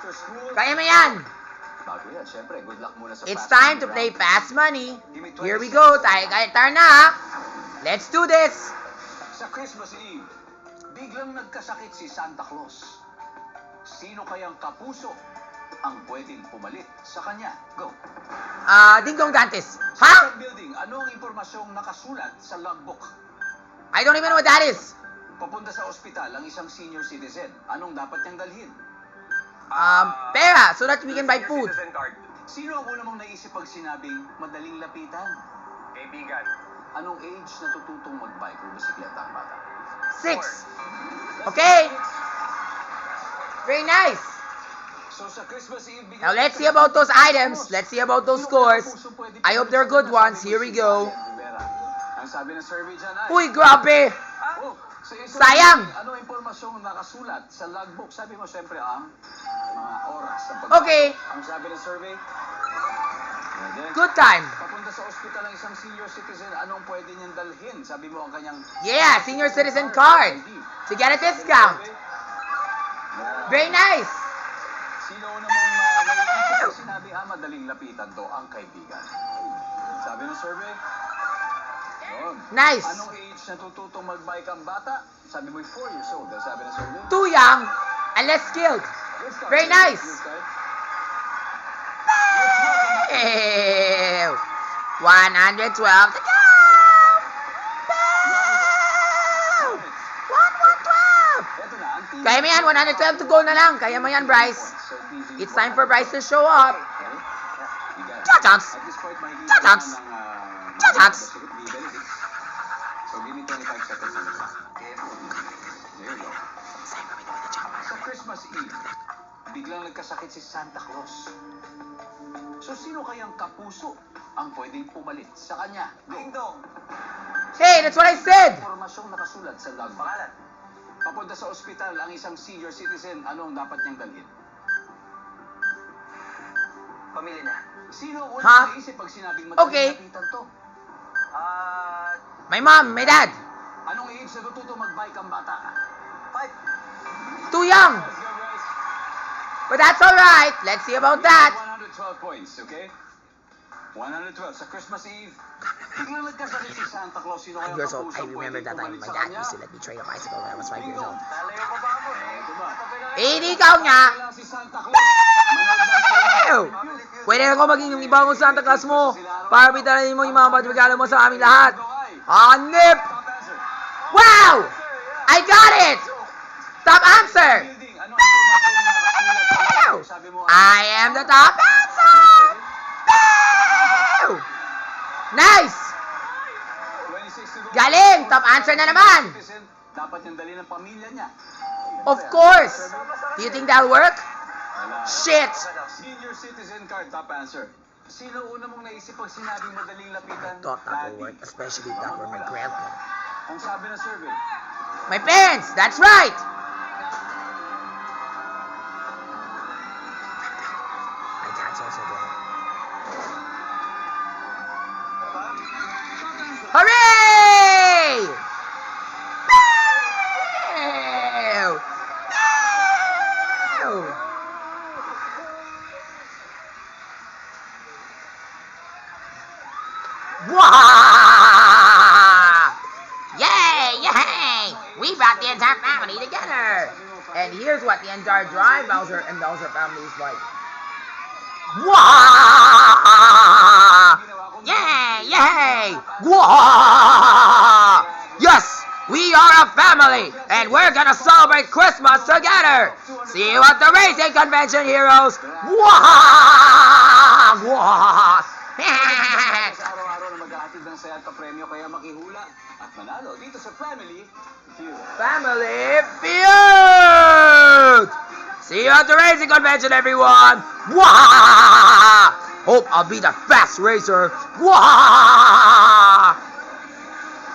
after school. Kaya mo yan. Bago yan, syempre, good luck muna sa It's fast time to money play round. fast money. Give me 20 Here we go. Tayo na. Let's do this. Sa Christmas Eve, biglang nagkasakit si Santa Claus. Sino kayang kapuso ang pwedeng pumalit sa kanya? Go. Ding Dong Dantes. Sa Ha? isang building, ano ang impormasyong nakasulat sa logbook? I don't even know what that is. Papunta sa ospital ang isang senior citizen. Anong dapat niyang dalhin? Pera, so that we can buy food. Citizen card. Sino ang una mong naisip pag sinabing madaling lapitan? Kaibigan. Anong age natututong mag-bike o bisikleta ang bata? 6. Okay. Very nice. So sa Christmas Eve, Now let's see about those items. Let's see about those scores. I hope they're good ones. Here we go. Ang sabi ng survey dyan ay... Uy, grabe. Oh, sa isang Sayang. survey, ano impormasyong nakasulat sa logbook? Sabi mo siyempre ang mga oras ng Okay. Ang sabi ng survey? Good time. Papunta sa ospital ang isang senior citizen, anong pwede niyang dalhin? Sabi mo ang kanyang... Yeah, senior citizen card. To get a discount. Very nice. Sino una mong naisip pag sinabi, madaling lapitan to ang kaibigan? Sabi ng survey? Yun. Nice. Anong age natututong mag-bike ang bata? Sabi mo 4 years old. Ang sabi ng survey? Too young and less skilled. Good start. Very nice. Good start. Ew. 112 to go. Ew. 112. Eto na, ang team. Kaya mo yan, 112 to go na lang. Kaya mo yan, Bryce. It's time for Bryce to show up. Cha-chaks. At this point, makikita Cha-chaks. naman ng, Cha-chaks. benefits. So, give me 25 seconds on the clock. There you go. Sa Christmas Eve, biglang nagkasakit si Santa Claus. So, sino kayang kapuso ang pwedeng pumalit sa kanya? Ding Dong! Hey, that's what I said. Impormasyong nakasulat sa logbook. Pangalan. Papunta sa ospital ang isang senior citizen, anong dapat niyang dalhin? Pamilya niya. Sino ang Ha? unang naisip pag sinabing madaling Okay. lapitan to? My mom, my dad. Anong age natututo mag-bike ang bata? 5. Too young. Let's go, Bryce. But that's alright. Let's see about that. 112 points, okay? 112 sa Christmas Eve. Biglang nagkasakit si Santa Claus. Sino kayang 5 years old. kapuso I remember pwedeng that time pumalit my sa dad kanya? used to let me trade a bicycle when I was 5 years old. Lalayo pa ba ako? Diba? Ikaw nga. Wala si Santa Claus. Manood lang Ew! Pwede ako maging yung iba mong Santa Claus mo para bitalin mo yung mga regalo mo sa aming lahat. Hanip! Wow! I got it! Top answer! I am the top answer! Pew! Nice! Galing! Top answer na naman! Dapat niyang dali ng pamilya niya. Of course! Do you think that'll work? Shit! Senior citizen card, top answer. Sino una mong naisip pag sinabing madaling lapitan? Thought that will work, especially if that were my grandpa. Ang sabi ng survey. My parents! That's right! My dad's also there. Hooray! Pew! Pew! Wah! Yay! Yay! We brought the entire family together! And here's what the entire Dry Bowser and Bowser family is like. Wah! Yay! Yay! Wah! Yes! We are a family! And we're gonna celebrate Christmas together! See you at the racing convention, heroes! Wah! Wah! Araw-araw na mag-aatid ng saya at premyo kaya makihula at manalo dito sa Family Feud. Family Feud! See you at the racing convention, everyone! Wah! Hope I'll be the fast racer! Wah!